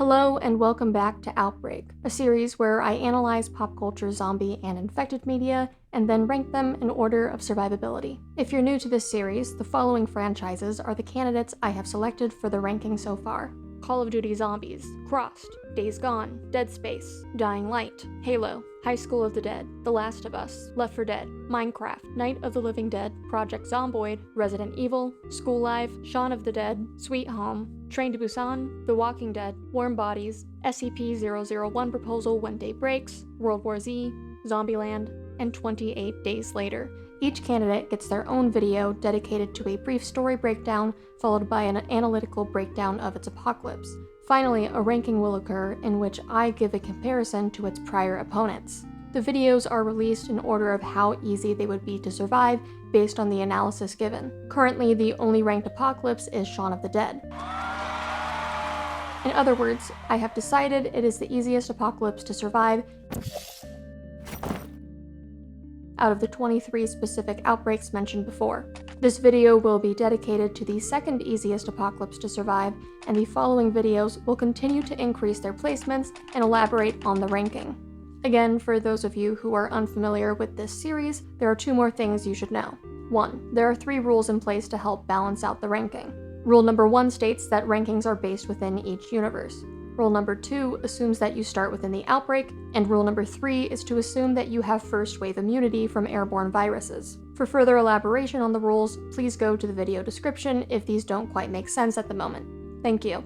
Hello and welcome back to Outbreak, a series where I analyze pop culture zombie and infected media and then rank them in order of survivability. If you're new to this series, the following franchises are the candidates I have selected for the ranking so far: Call of Duty Zombies, Crossed, Days Gone, Dead Space, Dying Light, Halo, High School of the Dead, The Last of Us, Left 4 Dead, Minecraft, Night of the Living Dead, Project Zomboid, Resident Evil, School Life, Shaun of the Dead, Sweet Home, Train to Busan, The Walking Dead, Warm Bodies, SCP-001 Proposal When Day Breaks, World War Z, Zombieland, and 28 Days Later. Each candidate gets their own video dedicated to a brief story breakdown, followed by an analytical breakdown of its apocalypse. Finally, a ranking will occur in which I give a comparison to its prior opponents. The videos are released in order of how easy they would be to survive based on the analysis given. Currently, the only ranked apocalypse is Shaun of the Dead. In other words, I have decided it is the easiest apocalypse to survive out of the 23 specific outbreaks mentioned before. This video will be dedicated to the second easiest apocalypse to survive, and the following videos will continue to increase their placements and elaborate on the ranking. Again, for those of you who are unfamiliar with this series, there are two more things you should know. 1. There are 3 rules in place to help balance out the ranking. Rule number 1 states that rankings are based within each universe. Rule number 2 assumes that you start within the outbreak, and rule number 3 is to assume that you have first wave immunity from airborne viruses. For further elaboration on the rules, please go to the video description if these don't quite make sense at the moment. Thank you.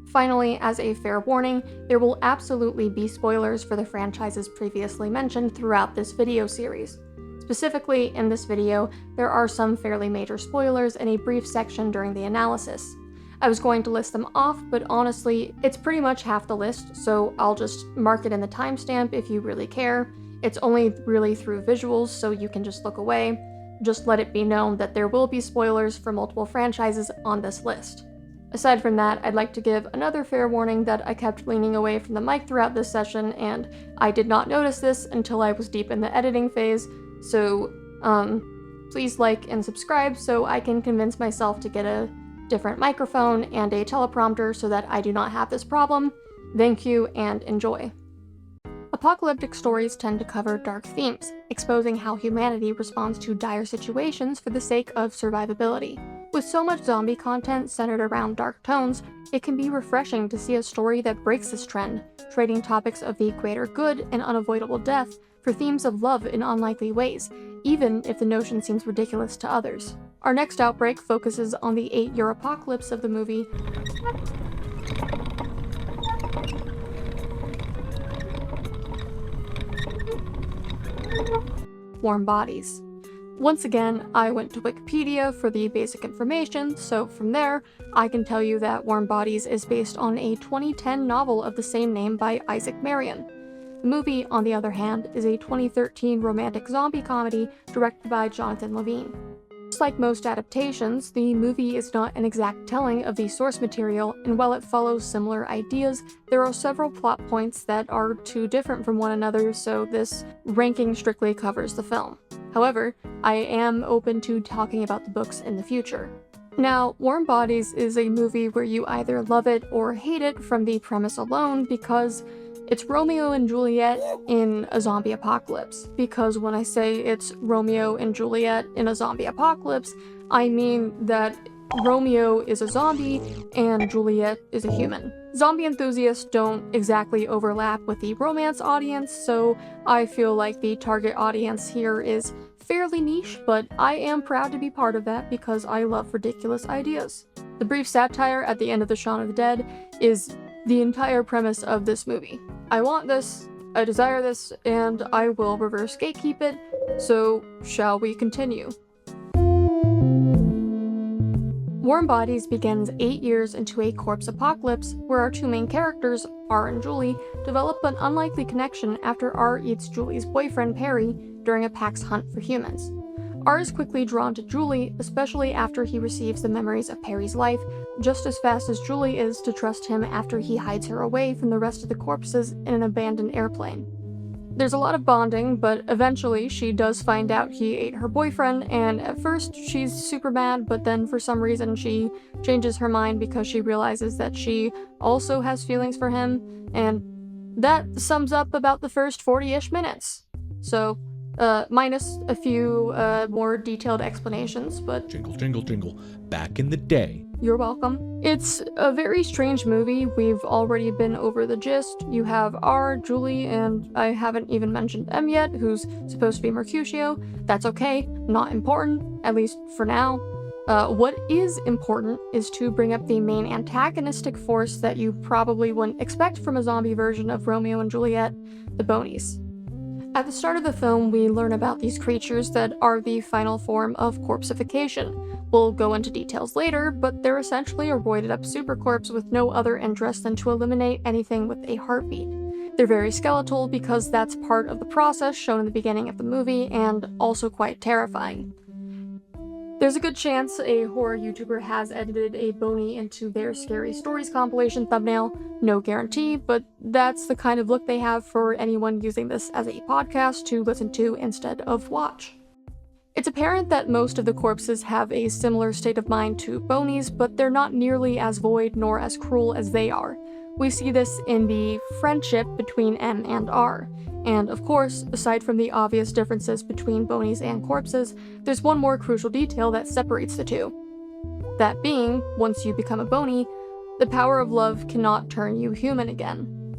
Finally, as a fair warning, there will absolutely be spoilers for the franchises previously mentioned throughout this video series. Specifically, in this video, there are some fairly major spoilers in a brief section during the analysis. I was going to list them off, but honestly, it's pretty much half the list, so I'll just mark it in the timestamp if you really care. It's only really through visuals, so you can just look away. Just let it be known that there will be spoilers for multiple franchises on this list. Aside from that, I'd like to give another fair warning that I kept leaning away from the mic throughout this session, and I did not notice this until I was deep in the editing phase, so, please like and subscribe so I can convince myself to get a different microphone and a teleprompter so that I do not have this problem. Thank you and enjoy. Apocalyptic stories tend to cover dark themes, exposing how humanity responds to dire situations for the sake of survivability. With so much zombie content centered around dark tones, it can be refreshing to see a story that breaks this trend, trading topics of the greater good and unavoidable death for themes of love in unlikely ways, even if the notion seems ridiculous to others. Our next outbreak focuses on the 8-year apocalypse of the movie Warm Bodies. Once again, I went to Wikipedia for the basic information, so from there, I can tell you that Warm Bodies is based on a 2010 novel of the same name by Isaac Marion. The movie, on the other hand, is a 2013 romantic zombie comedy directed by Jonathan Levine. Just like most adaptations, the movie is not an exact telling of the source material, and while it follows similar ideas, there are several plot points that are too different from one another, so this ranking strictly covers the film. However, I am open to talking about the books in the future. Now, Warm Bodies is a movie where you either love it or hate it from the premise alone because it's Romeo and Juliet in a zombie apocalypse. Because when I say it's Romeo and Juliet in a zombie apocalypse, I mean that Romeo is a zombie and Juliet is a human. Zombie enthusiasts don't exactly overlap with the romance audience, so I feel like the target audience here is fairly niche, but I am proud to be part of that because I love ridiculous ideas. The brief satire at the end of the Shaun of the Dead is the entire premise of this movie. I want this, I desire this, and I will reverse gatekeep it, so shall we continue? Warm Bodies begins 8 years into a corpse apocalypse where our 2 main characters, R and Julie, develop an unlikely connection after R eats Julie's boyfriend Perry during a PAX hunt for humans. R is quickly drawn to Julie, especially after he receives the memories of Perry's life, just as fast as Julie is to trust him after he hides her away from the rest of the corpses in an abandoned airplane. There's a lot of bonding, but eventually she does find out he ate her boyfriend, and at first she's super mad, but then for some reason she changes her mind because she realizes that she also has feelings for him, and that sums up about the first 40-ish minutes. So, minus a few more detailed explanations, but... Jingle, jingle, jingle. Back in the day. You're welcome. It's a very strange movie. We've already been over the gist. You have R, Julie, and I haven't even mentioned M yet, who's supposed to be Mercutio. That's okay. Not important, at least for now. What is important is to bring up the main antagonistic force that you probably wouldn't expect from a zombie version of Romeo and Juliet, the Bonies. At the start of the film, we learn about these creatures that are the final form of corpsification. We'll go into details later, but they're essentially a roided-up supercorpse with no other interest than to eliminate anything with a heartbeat. They're very skeletal because that's part of the process shown in the beginning of the movie, and also quite terrifying. There's a good chance a horror YouTuber has edited a Bony into their Scary Stories compilation thumbnail. No guarantee, but that's the kind of look they have for anyone using this as a podcast to listen to instead of watch. It's apparent that most of the corpses have a similar state of mind to Bonies, but they're not nearly as void nor as cruel as they are. We see this in the friendship between M and R. And of course, aside from the obvious differences between Bonies and corpses, there's one more crucial detail that separates the two. That being, once you become a Bony, the power of love cannot turn you human again.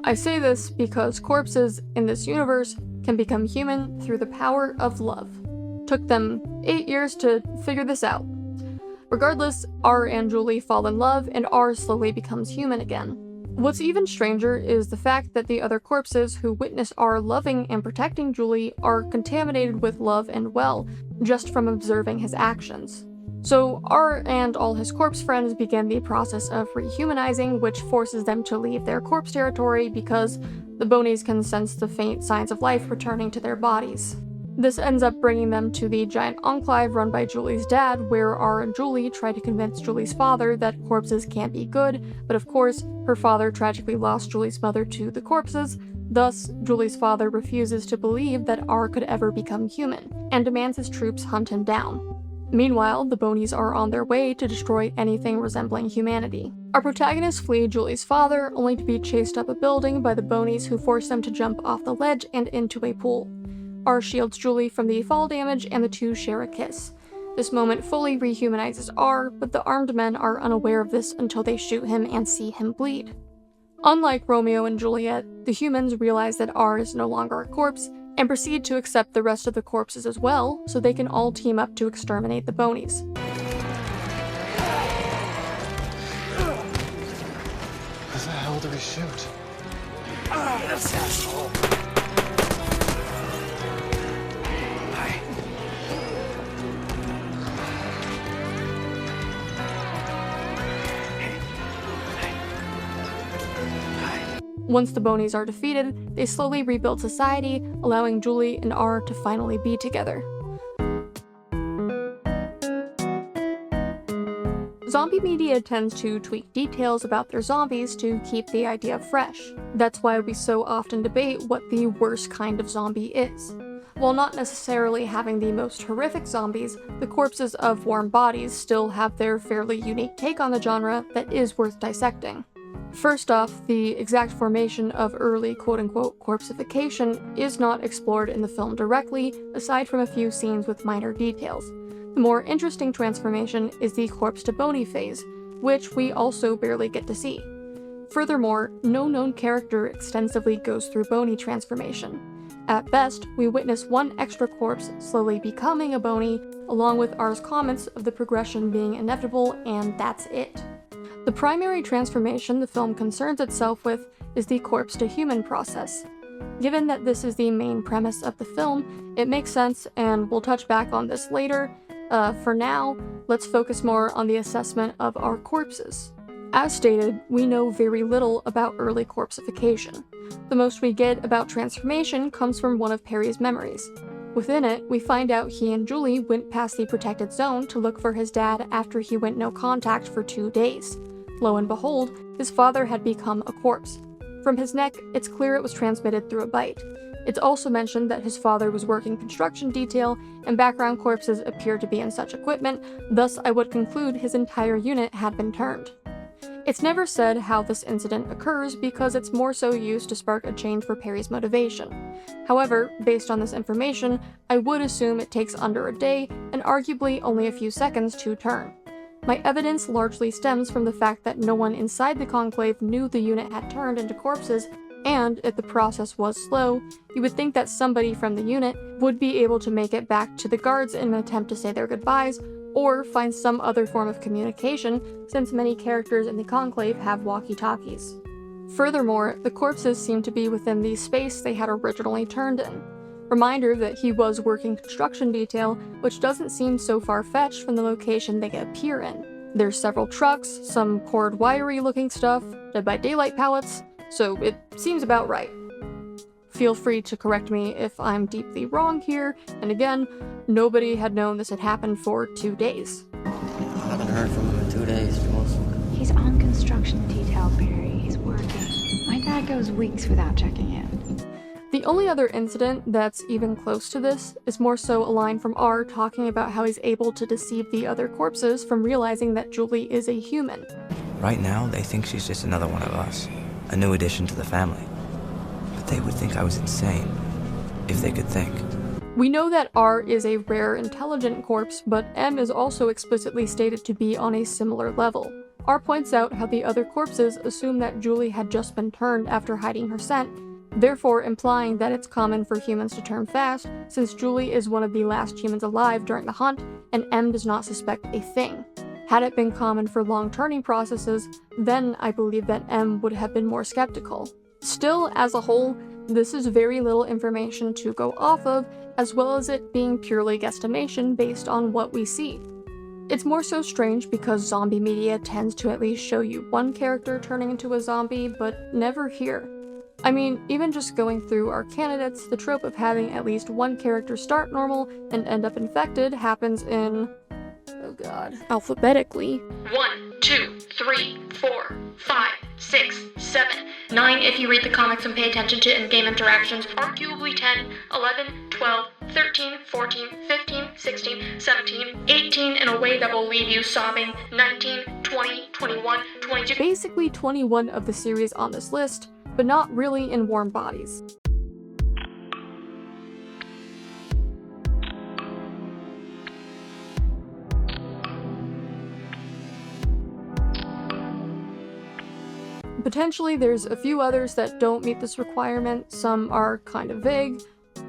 I say this because corpses in this universe can become human through the power of love. Took them 8 years to figure this out. Regardless, R and Julie fall in love, and R slowly becomes human again. What's even stranger is the fact that the other corpses who witness R loving and protecting Julie are contaminated with love and well, just from observing his actions. So R and all his corpse friends begin the process of rehumanizing, which forces them to leave their corpse territory because the Bonies can sense the faint signs of life returning to their bodies. This ends up bringing them to the giant enclave run by Julie's dad, where R and Julie try to convince Julie's father that corpses can't be good, but of course, her father tragically lost Julie's mother to the corpses. Thus, Julie's father refuses to believe that R could ever become human, and demands his troops hunt him down. Meanwhile, the Bonies are on their way to destroy anything resembling humanity. Our protagonists flee Julie's father, only to be chased up a building by the Bonies who force them to jump off the ledge and into a pool. R shields Julie from the fall damage, and the two share a kiss. This moment fully rehumanizes R, but the armed men are unaware of this until they shoot him and see him bleed. Unlike Romeo and Juliet, the humans realize that R is no longer a corpse, and proceed to accept the rest of the corpses as well, so they can all team up to exterminate the Bonies. What the hell do we shoot? This asshole. Once the Bonies are defeated, they slowly rebuild society, allowing Julie and R to finally be together. Zombie media tends to tweak details about their zombies to keep the idea fresh. That's why we so often debate what the worst kind of zombie is. While not necessarily having the most horrific zombies, the corpses of warm bodies still have their fairly unique take on the genre that is worth dissecting. First off, the exact formation of early quote-unquote corpsification is not explored in the film directly, aside from a few scenes with minor details. The more interesting transformation is the corpse-to-bony phase, which we also barely get to see. Furthermore, no known character extensively goes through bony transformation. At best, we witness one extra corpse slowly becoming a bony, along with R's comments of the progression being inevitable, and that's it. The primary transformation the film concerns itself with is the corpse-to-human process. Given that this is the main premise of the film, it makes sense, and we'll touch back on this later. For now, let's focus more on the assessment of our corpses. As stated, we know very little about early corpsification. The most we get about transformation comes from one of Perry's memories. Within it, we find out he and Julie went past the protected zone to look for his dad after he went no contact for 2 days. Lo and behold, his father had become a corpse. From his neck, it's clear it was transmitted through a bite. It's also mentioned that his father was working construction detail, and background corpses appear to be in such equipment, thus I would conclude his entire unit had been turned. It's never said how this incident occurs because it's more so used to spark a change for Perry's motivation. However, based on this information, I would assume it takes under a day and arguably only a few seconds to turn. My evidence largely stems from the fact that no one inside the conclave knew the unit had turned into corpses, and if the process was slow, you would think that somebody from the unit would be able to make it back to the guards in an attempt to say their goodbyes, or find some other form of communication, since many characters in the conclave have walkie-talkies. Furthermore, the corpses seem to be within the space they had originally turned in. Reminder that he was working construction detail, which doesn't seem so far-fetched from the location they appear in. There's several trucks, some cord wiry looking stuff, Dead by Daylight pallets, so it seems about right. Feel free to correct me if I'm deeply wrong here, and again, nobody had known this had happened for 2 days. I haven't heard from him in 2 days, Jules. He's on construction detail, Barry. He's working. My dad goes weeks without checking in. The only other incident that's even close to this is more so a line from R talking about how he's able to deceive the other corpses from realizing that Julie is a human. Right now, they think she's just another one of us, a new addition to the family. But they would think I was insane, if they could think. We know that R is a rare intelligent corpse, but M is also explicitly stated to be on a similar level. R points out how the other corpses assume that Julie had just been turned after hiding her scent, therefore implying that it's common for humans to turn fast, since Julie is one of the last humans alive during the hunt, and M does not suspect a thing. Had it been common for long turning processes, then I believe that M would have been more skeptical. Still, as a whole, this is very little information to go off of, as well as it being purely guesstimation based on what we see. It's more so strange because zombie media tends to at least show you one character turning into a zombie, but never here. I mean, even just going through our candidates, the trope of having at least one character start normal and end up infected happens in, oh god, alphabetically. 1, 2, 3, 4, 5, 6, 7, 9 if you read the comics and pay attention to in-game interactions, arguably 10, 11, 12, 13, 14, 15, 16, 17, 18 in a way that will leave you sobbing, 19, 20, 21, 22. Basically 21 of the series on this list, but not really in warm bodies. Potentially there's a few others that don't meet this requirement, some are kind of vague.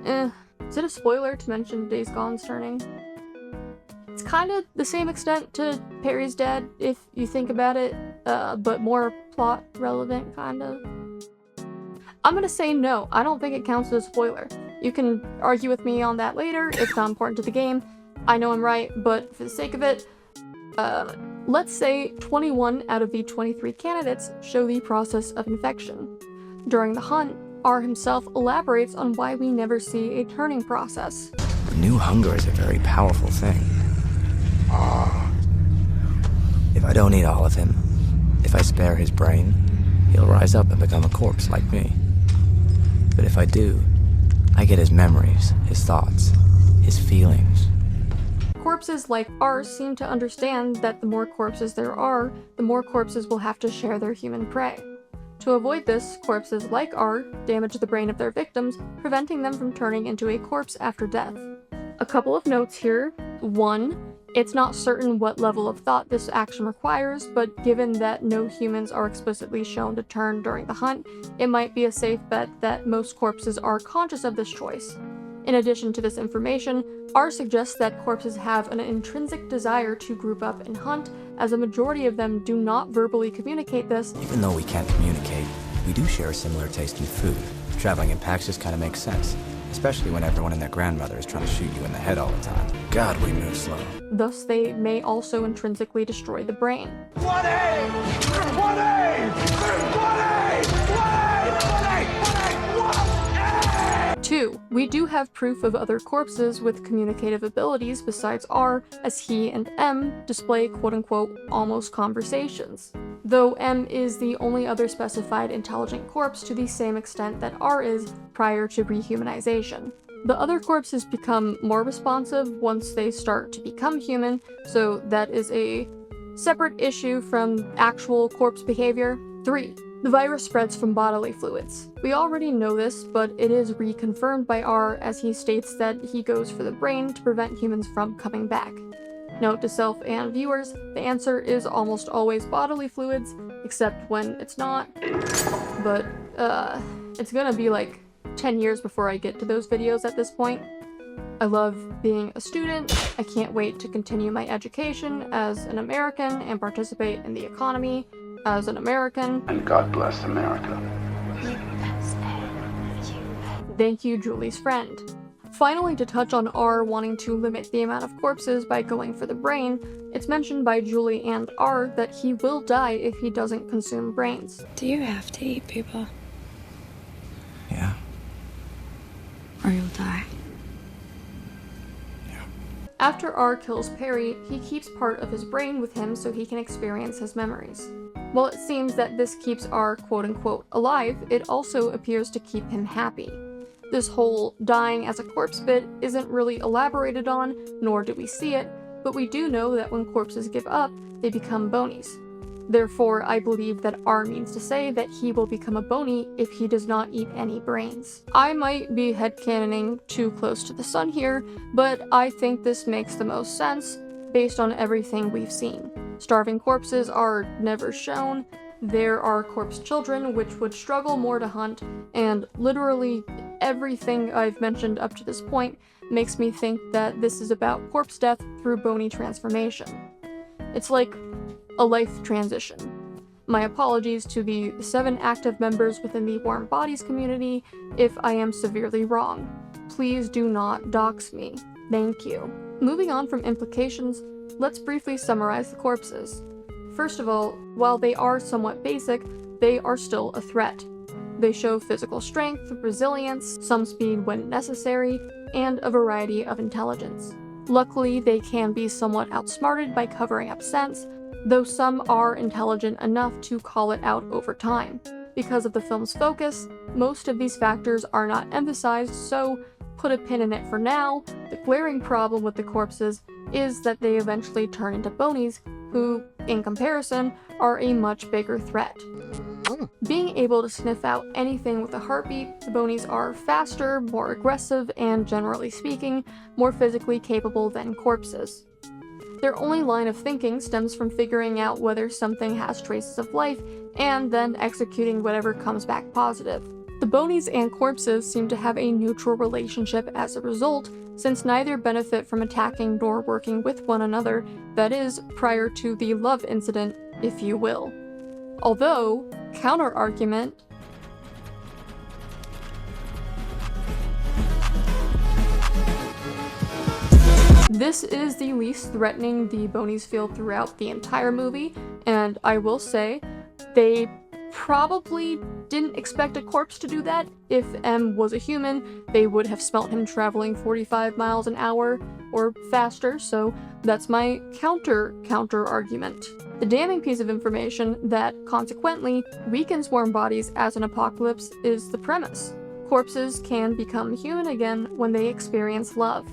Is it a spoiler to mention Days Gone's turning? It's kind of the same extent to Perry's dad, if you think about it, but more plot relevant, kind of. I'm gonna say no, I don't think it counts as a spoiler. You can argue with me on that later, it's not important to the game. I know I'm right, but for the sake of it, let's say 21 out of the 23 candidates show the process of infection. During the hunt, R himself elaborates on why we never see a turning process. New hunger is a very powerful thing. If I don't eat all of him, if I spare his brain, he'll rise up and become a corpse like me. But if I do, I get his memories, his thoughts, his feelings. Corpses like R seem to understand that the more corpses there are, the more corpses will have to share their human prey. To avoid this, corpses like R damage the brain of their victims, preventing them from turning into a corpse after death. A couple of notes here. 1. It's not certain what level of thought this action requires, but given that no humans are explicitly shown to turn during the hunt, it might be a safe bet that most corpses are conscious of this choice. In addition to this information, R suggests that corpses have an intrinsic desire to group up and hunt, as a majority of them do not verbally communicate this. Even though we can't communicate, we do share a similar taste in food. Traveling in packs just kind of makes sense, especially when everyone and their grandmother is trying to shoot you in the head all the time. God, we move slow. Thus, they may also intrinsically destroy the brain. 2. We We do have proof of other corpses with communicative abilities besides R, as he and M display quote-unquote almost conversations, though M is the only other specified intelligent corpse to the same extent that R is prior to rehumanization. The other corpses become more responsive once they start to become human, so that is a separate issue from actual corpse behavior. 3. The virus spreads from bodily fluids. We already know this, but it is reconfirmed by R as he states that he goes for the brain to prevent humans from coming back. Note to self and viewers, the answer is almost always bodily fluids, except when it's not. But, it's gonna be like 10 years before I get to those videos at this point. I love being a student. I can't wait to continue my education as an American and participate in the economy as an American. And God bless America. Thank you, Julie's friend. Finally, to touch on R wanting to limit the amount of corpses by going for the brain, it's mentioned by Julie and R that he will die if he doesn't consume brains. Do you have to eat people? Yeah. Or you'll die. After R kills Perry, he keeps part of his brain with him so he can experience his memories. While it seems that this keeps R quote-unquote alive, it also appears to keep him happy. This whole dying as a corpse bit isn't really elaborated on, nor do we see it, but we do know that when corpses give up, they become bonies. Therefore, I believe that R means to say that he will become a bony if he does not eat any brains. I might be headcanoning too close to the sun here, but I think this makes the most sense based on everything we've seen. Starving corpses are never shown, there are corpse children which would struggle more to hunt, and literally everything I've mentioned up to this point makes me think that this is about corpse death through bony transformation. It's like a life transition. My apologies to the 7 active members within the Warm Bodies community if I am severely wrong. Please do not dox me. Thank you. Moving on from implications, let's briefly summarize the corpses. First of all, while they are somewhat basic, they are still a threat. They show physical strength, resilience, some speed when necessary, and a variety of intelligence. Luckily, they can be somewhat outsmarted by covering up sense, though some are intelligent enough to call it out over time. Because of the film's focus, most of these factors are not emphasized, so put a pin in it for now. The glaring problem with the corpses is that they eventually turn into bonies, who, in comparison, are a much bigger threat. Being able to sniff out anything with a heartbeat, the bonies are faster, more aggressive, and generally speaking, more physically capable than corpses. Their only line of thinking stems from figuring out whether something has traces of life, and then executing whatever comes back positive. The bonies and corpses seem to have a neutral relationship as a result, since neither benefit from attacking nor working with one another, that is, prior to the love incident, if you will. Although, counter-argument, this is the least threatening the bonies feel throughout the entire movie, and I will say, they probably didn't expect a corpse to do that. If M was a human, they would have smelt him traveling 45 miles an hour or faster, so that's my counter-argument. The damning piece of information that, consequently, weakens Warm Bodies as an apocalypse is the premise. Corpses can become human again when they experience love.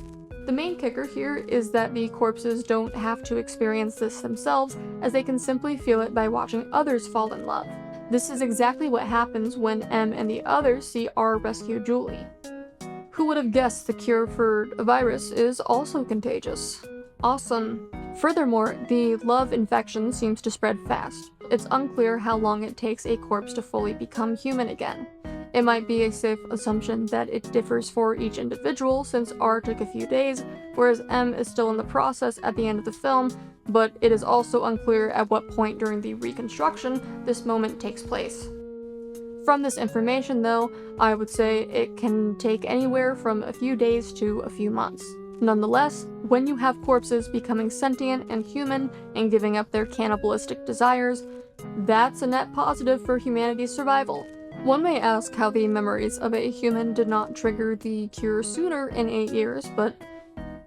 The main kicker here is that the corpses don't have to experience this themselves, as they can simply feel it by watching others fall in love. This is exactly what happens when M and the others see R rescue Julie. Who would have guessed the cure for a virus is also contagious? Awesome. Furthermore, the love infection seems to spread fast. It's unclear how long it takes a corpse to fully become human again. It might be a safe assumption that it differs for each individual, since R took a few days, whereas M is still in the process at the end of the film, but it is also unclear at what point during the reconstruction this moment takes place. From this information, though, I would say it can take anywhere from a few days to a few months. Nonetheless, when you have corpses becoming sentient and human and giving up their cannibalistic desires, that's a net positive for humanity's survival. One may ask how the memories of a human did not trigger the cure sooner in 8 years, but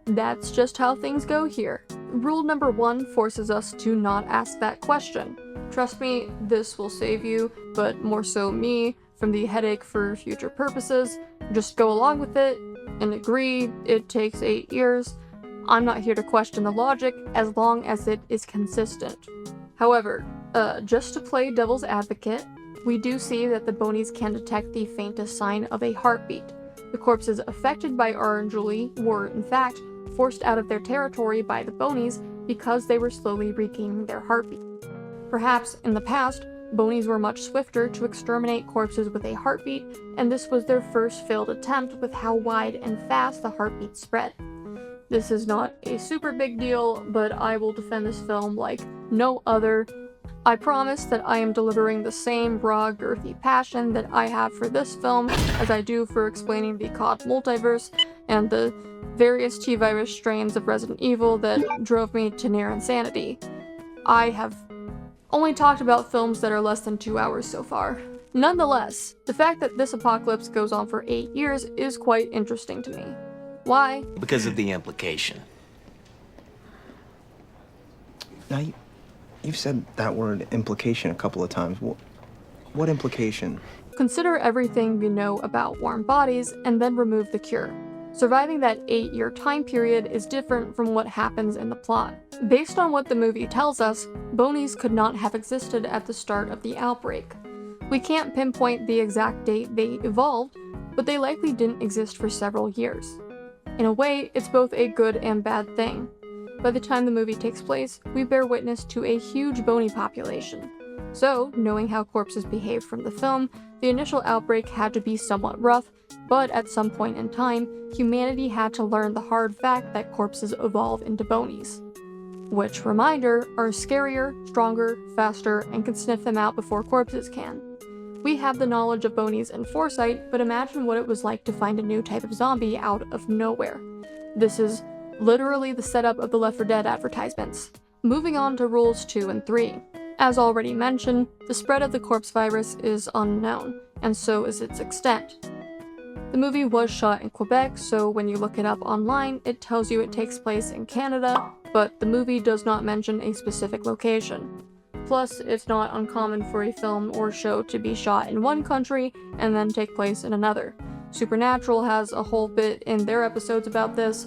that's just how things go here. Rule number 1 forces us to not ask that question. Trust me, this will save you, but more so me, from the headache for future purposes. Just go along with it and agree it takes 8 years. I'm not here to question the logic as long as it is consistent. However, just to play devil's advocate, we do see that the Bonies can detect the faintest sign of a heartbeat. The corpses affected by R and Julie were, in fact, forced out of their territory by the Bonies because they were slowly regaining their heartbeat. Perhaps, in the past, Bonies were much swifter to exterminate corpses with a heartbeat, and this was their first failed attempt with how wide and fast the heartbeat spread. This is not a super big deal, but I will defend this film like no other. I promise that I am delivering the same raw, girthy passion that I have for this film as I do for explaining the COD multiverse and the various T-virus strains of Resident Evil that drove me to near insanity. I have only talked about films that are less than 2 hours so far. Nonetheless, the fact that this apocalypse goes on for 8 years is quite interesting to me. Why? Because of the implication. Now, you've said that word implication a couple of times. What implication? Consider everything we know about warm bodies and then remove the cure. Surviving that 8-year time period is different from what happens in the plot. Based on what the movie tells us, Bonies could not have existed at the start of the outbreak. We can't pinpoint the exact date they evolved, but they likely didn't exist for several years. In a way, it's both a good and bad thing. By the time the movie takes place, we bear witness to a huge Bony population. So, knowing how corpses behaved from the film, the initial outbreak had to be somewhat rough, but at some point in time, humanity had to learn the hard fact that corpses evolve into Bonies. Which, reminder, are scarier, stronger, faster, and can sniff them out before corpses can. We have the knowledge of Bonies and foresight, but imagine what it was like to find a new type of zombie out of nowhere. This is literally the setup of the Left 4 Dead advertisements. Moving on to rules 2 and 3. As already mentioned, the spread of the corpse virus is unknown, and so is its extent. The movie was shot in Quebec, so when you look it up online, it tells you it takes place in Canada, but the movie does not mention a specific location. Plus, it's not uncommon for a film or show to be shot in one country and then take place in another. Supernatural has a whole bit in their episodes about this.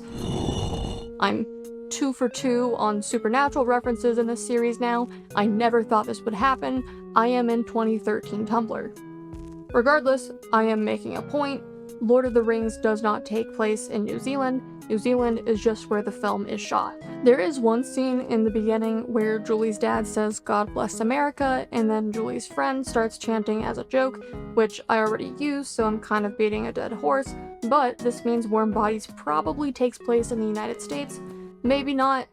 I'm 2 for 2 on Supernatural references in this series now. I never thought this would happen. I am in 2013 Tumblr. Regardless, I am making a point. Lord of the Rings does not take place in New Zealand. New Zealand is just where the film is shot. There is one scene in the beginning where Julie's dad says "God bless America," and then Julie's friend starts chanting as a joke, which I already used, so I'm kind of beating a dead horse, but this means Warm Bodies probably takes place in the United States. Maybe not,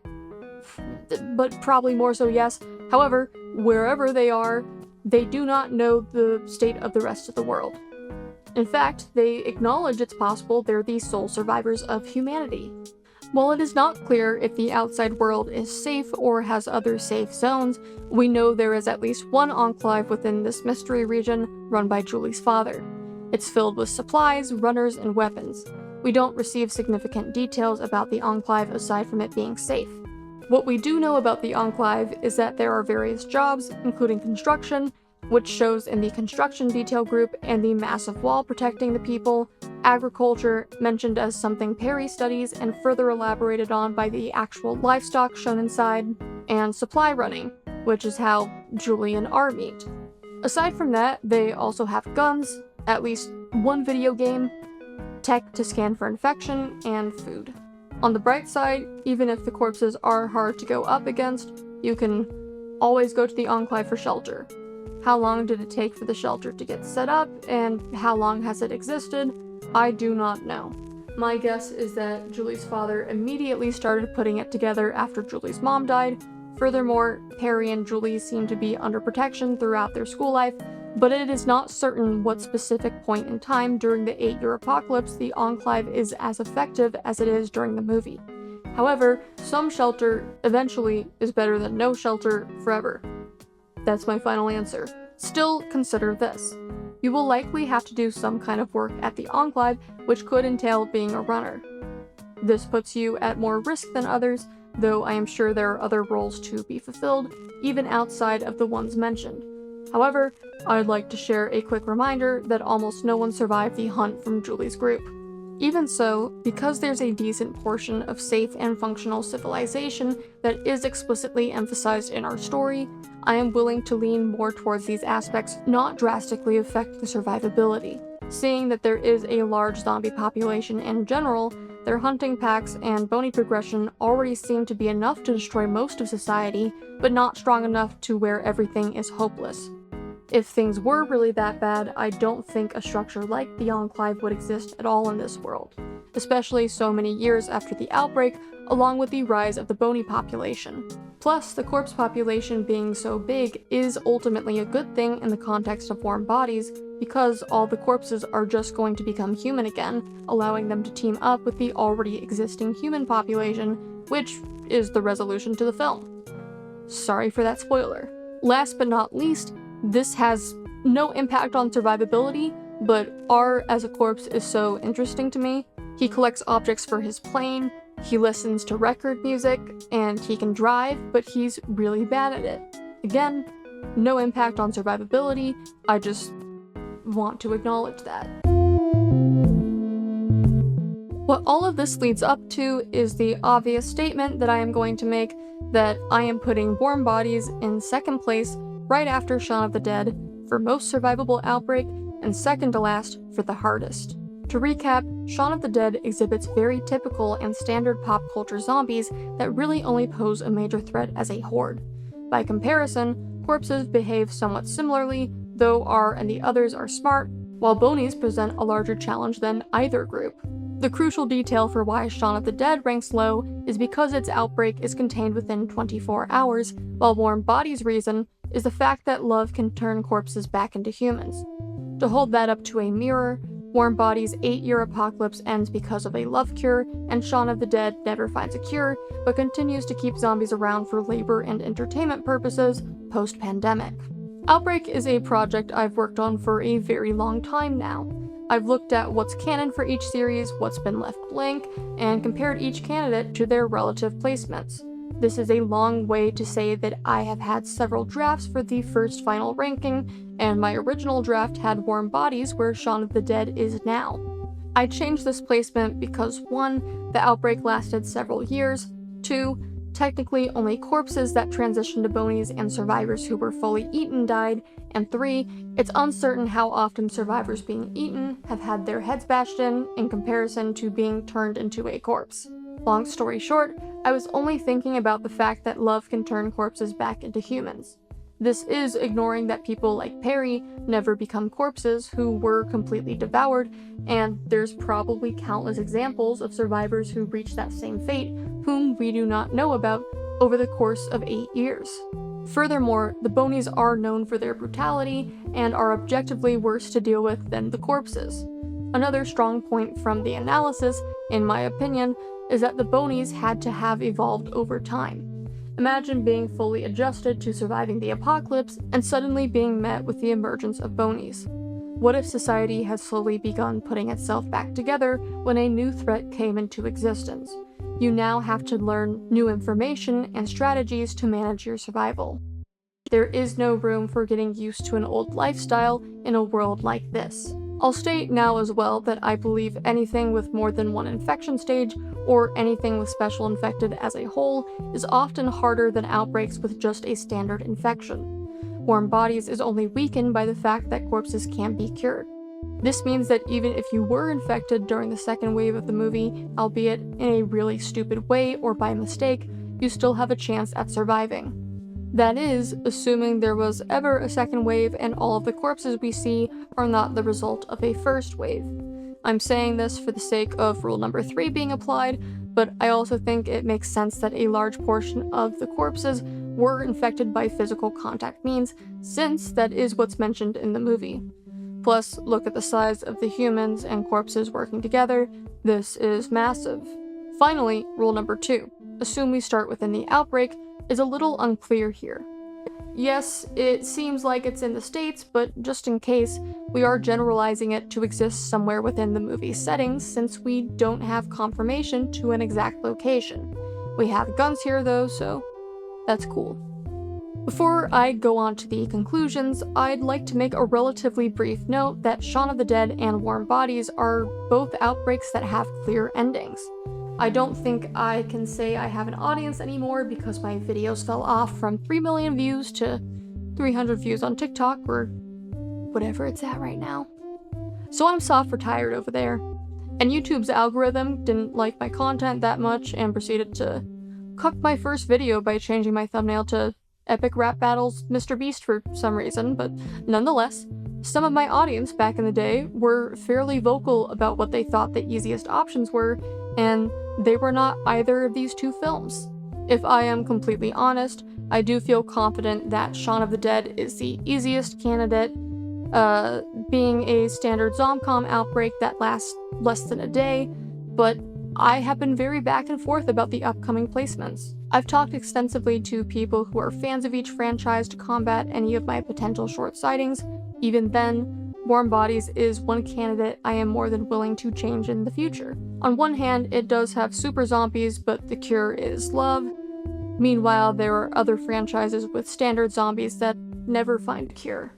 but probably more so yes. However, wherever they are, they do not know the state of the rest of the world. In fact, they acknowledge it's possible they're the sole survivors of humanity. While it is not clear if the outside world is safe or has other safe zones, we know there is at least one enclave within this mystery region run by Julie's father. It's filled with supplies, runners, and weapons. We don't receive significant details about the enclave aside from it being safe. What we do know about the enclave is that there are various jobs, including construction, which shows in the construction detail group, and the massive wall protecting the people, agriculture, mentioned as something Perry studies and further elaborated on by the actual livestock shown inside, and supply running, which is how Julie and R meet. Aside from that, they also have guns, at least one video game, tech to scan for infection, and food. On the bright side, even if the corpses are hard to go up against, you can always go to the enclave for shelter. How long did it take for the shelter to get set up, and how long has it existed? I do not know. My guess is that Julie's father immediately started putting it together after Julie's mom died. Furthermore, Perry and Julie seem to be under protection throughout their school life, but it is not certain what specific point in time during the 8-year apocalypse the enclave is as effective as it is during the movie. However, some shelter eventually is better than no shelter forever. That's my final answer. Still, consider this. you will likely have to do some kind of work at the Enclave, which could entail being a runner. This puts you at more risk than others, though I am sure there are other roles to be fulfilled, even outside of the ones mentioned. However, I'd like to share a quick reminder that almost no one survived the hunt from Julie's group. Even so, because there's a decent portion of safe and functional civilization that is explicitly emphasized in our story, I am willing to lean more towards these aspects not drastically affect the survivability. Seeing that there is a large zombie population in general, their hunting packs and bony progression already seem to be enough to destroy most of society, but not strong enough to where everything is hopeless. If things were really that bad, I don't think a structure like the Enclave would exist at all in this world, especially so many years after the outbreak, along with the rise of the bony population. Plus, the corpse population being so big is ultimately a good thing in the context of warm bodies, because all the corpses are just going to become human again, allowing them to team up with the already existing human population, which is the resolution to the film. Sorry for that spoiler. Last but not least, this has no impact on survivability, but R as a corpse is so interesting to me. He collects objects for his plane, he listens to record music, and he can drive, but he's really bad at it. Again, no impact on survivability, I just want to acknowledge that. What all of this leads up to is the obvious statement that I am going to make that I am putting Warm Bodies in second place right after Shaun of the Dead for most survivable outbreak and second to last for the hardest. To recap, Shaun of the Dead exhibits very typical and standard pop culture zombies that really only pose a major threat as a horde. By comparison, corpses behave somewhat similarly, though R and the others are smart, while bonies present a larger challenge than either group. The crucial detail for why Shaun of the Dead ranks low is because its outbreak is contained within 24 hours, while Warm Bodies' reason is the fact that love can turn corpses back into humans. To hold that up to a mirror, Warm Bodies' 8-year apocalypse ends because of a love cure, and Shaun of the Dead never finds a cure, but continues to keep zombies around for labor and entertainment purposes post-pandemic. Outbreak is a project I've worked on for a very long time now. I've looked at what's canon for each series, what's been left blank, and compared each candidate to their relative placements. This is a long way to say that I have had several drafts for the first final ranking, and my original draft had Warm Bodies where Shaun of the Dead is now. I changed this placement because 1. The outbreak lasted several years, 2. Technically only corpses that transitioned to bonies and survivors who were fully eaten died, and 3. It's uncertain how often survivors being eaten have had their heads bashed in comparison to being turned into a corpse. Long story short, I was only thinking about the fact that love can turn corpses back into humans. This is ignoring that people like Perry never become corpses who were completely devoured, and there's probably countless examples of survivors who reached that same fate whom we do not know about over the course of 8 years. Furthermore, the bonies are known for their brutality and are objectively worse to deal with than the corpses. Another strong point from the analysis, in my opinion, is that the bonies had to have evolved over time. Imagine being fully adjusted to surviving the apocalypse and suddenly being met with the emergence of bonies. What if society had slowly begun putting itself back together when a new threat came into existence? You now have to learn new information and strategies to manage your survival. There is no room for getting used to an old lifestyle in a world like this. I'll state now as well that I believe anything with more than one infection stage, or anything with special infected as a whole, is often harder than outbreaks with just a standard infection. Warm Bodies is only weakened by the fact that corpses can be cured. This means that even if you were infected during the second wave of the movie, albeit in a really stupid way or by mistake, you still have a chance at surviving. That is, assuming there was ever a second wave and all of the corpses we see are not the result of a first wave. I'm saying this for the sake of rule number 3 being applied, but I also think it makes sense that a large portion of the corpses were infected by physical contact means, since that is what's mentioned in the movie. Plus, look at the size of the humans and corpses working together. This is massive. Finally, rule number 2. Assume we start within the outbreak is a little unclear here. yes, it seems like it's in the States, but just in case, we are generalizing it to exist somewhere within the movie's settings since we don't have confirmation to an exact location. We have guns here though, so that's cool. Before I go on to the conclusions, I'd like to make a relatively brief note that Shaun of the Dead and Warm Bodies are both outbreaks that have clear endings. I don't think I can say I have an audience anymore because my videos fell off from 3 million views to 300 views on TikTok, or whatever it's at right now. So I'm soft retired over there. And YouTube's algorithm didn't like my content that much and proceeded to cuck my first video by changing my thumbnail to Epic Rap Battles Mr. Beast for some reason, but nonetheless, some of my audience back in the day were fairly vocal about what they thought the easiest options were, and they were not either of these two films. If I am completely honest, I do feel confident that Shaun of the Dead is the easiest candidate, being a standard zomcom outbreak that lasts less than a day, but I have been very back and forth about the upcoming placements. I've talked extensively to people who are fans of each franchise to combat any of my potential short sightings. Even then, Warm Bodies is one candidate I am more than willing to change in the future. On one hand, it does have super zombies, but the cure is love. Meanwhile, there are other franchises with standard zombies that never find a cure.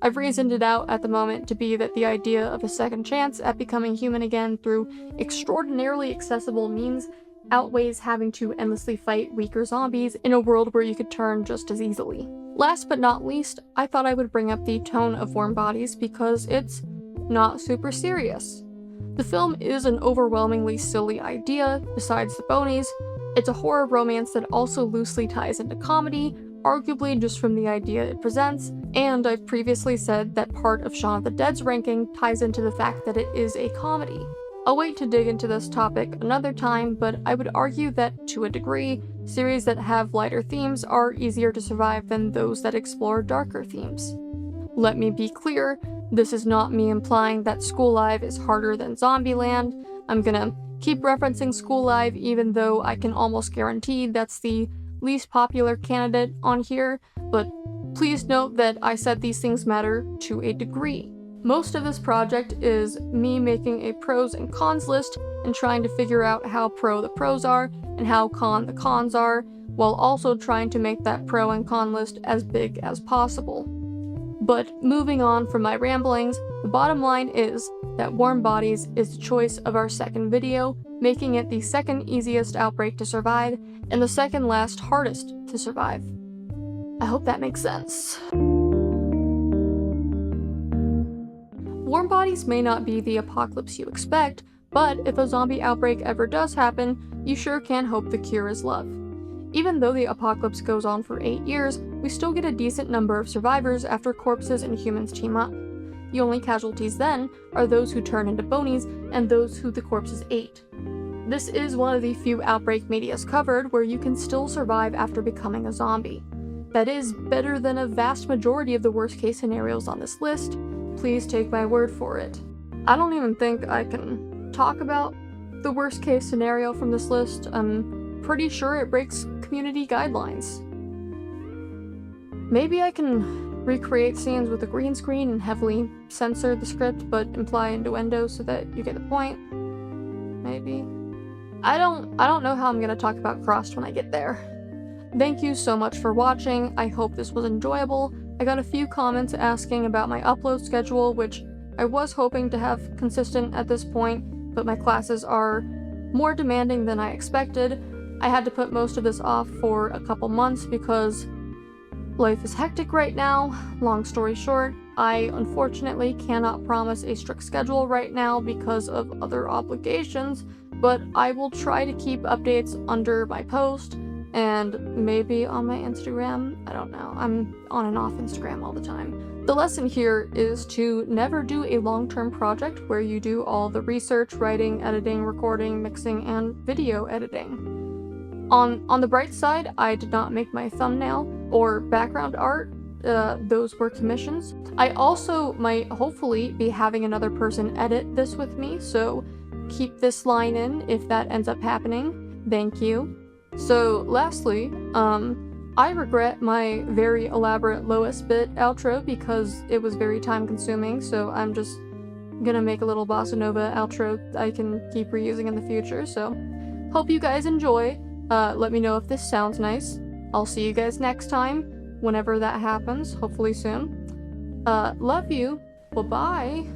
I've reasoned it out at the moment to be that the idea of a second chance at becoming human again through extraordinarily accessible means outweighs having to endlessly fight weaker zombies in a world where you could turn just as easily. Last but not least, I thought I would bring up the tone of Warm Bodies because it's not super serious. The film is an overwhelmingly silly idea, besides the bonies. It's a horror romance that also loosely ties into comedy, arguably just from the idea it presents, and I've previously said that part of Shaun of the Dead's ranking ties into the fact that it is a comedy. I'll wait to dig into this topic another time, but I would argue that, to a degree, series that have lighter themes are easier to survive than those that explore darker themes. Let me be clear, this is not me implying that School Live is harder than Zombieland. I'm gonna keep referencing School Live even though I can almost guarantee that's the least popular candidate on here, but please note that I said these things matter to a degree. Most of this project is me making a pros and cons list and trying to figure out how pro the pros are and how con the cons are, while also trying to make that pro and con list as big as possible. But moving on from my ramblings, the bottom line is that Warm Bodies is the choice of our second video, making it the second easiest outbreak to survive and the second last hardest to survive. I hope that makes sense. Warm Bodies may not be the apocalypse you expect, but if a zombie outbreak ever does happen, you sure can hope the cure is love. Even though the apocalypse goes on for 8 years, we still get a decent number of survivors after corpses and humans team up. The only casualties then are those who turn into bonies and those who the corpses ate. This is one of the few outbreak medias covered where you can still survive after becoming a zombie. That is better than a vast majority of the worst case scenarios on this list. Please take my word for it. I don't even think I can talk about the worst case scenario from this list. I'm pretty sure it breaks community guidelines. Maybe I can recreate scenes with a green screen and heavily censor the script but imply innuendo so that you get the point. Maybe. I don't know how I'm gonna talk about Crossed when I get there. Thank you so much for watching. I hope this was enjoyable. I got a few comments asking about my upload schedule, which I was hoping to have consistent at this point, but my classes are more demanding than I expected. I had to put most of this off for a couple months because life is hectic right now. Long story short, I unfortunately cannot promise a strict schedule right now because of other obligations, but I will try to keep updates under my post and maybe on my Instagram. I don't know. I'm on and off Instagram all the time. The lesson here is to never do a long-term project where you do all the research, writing, editing, recording, mixing, and video editing. On the bright side, I did not make my thumbnail or background art. Those were commissions. I also might hopefully be having another person edit this with me, so keep this line in if that ends up happening. Thank you. So lastly, I regret my very elaborate lowest bit outro because it was very time consuming, so I'm just gonna make a little bossa nova outro I can keep reusing in the future, so hope you guys enjoy. Let me know if this sounds nice. I'll see you guys next time, whenever that happens, hopefully soon. Love you. Bye-bye.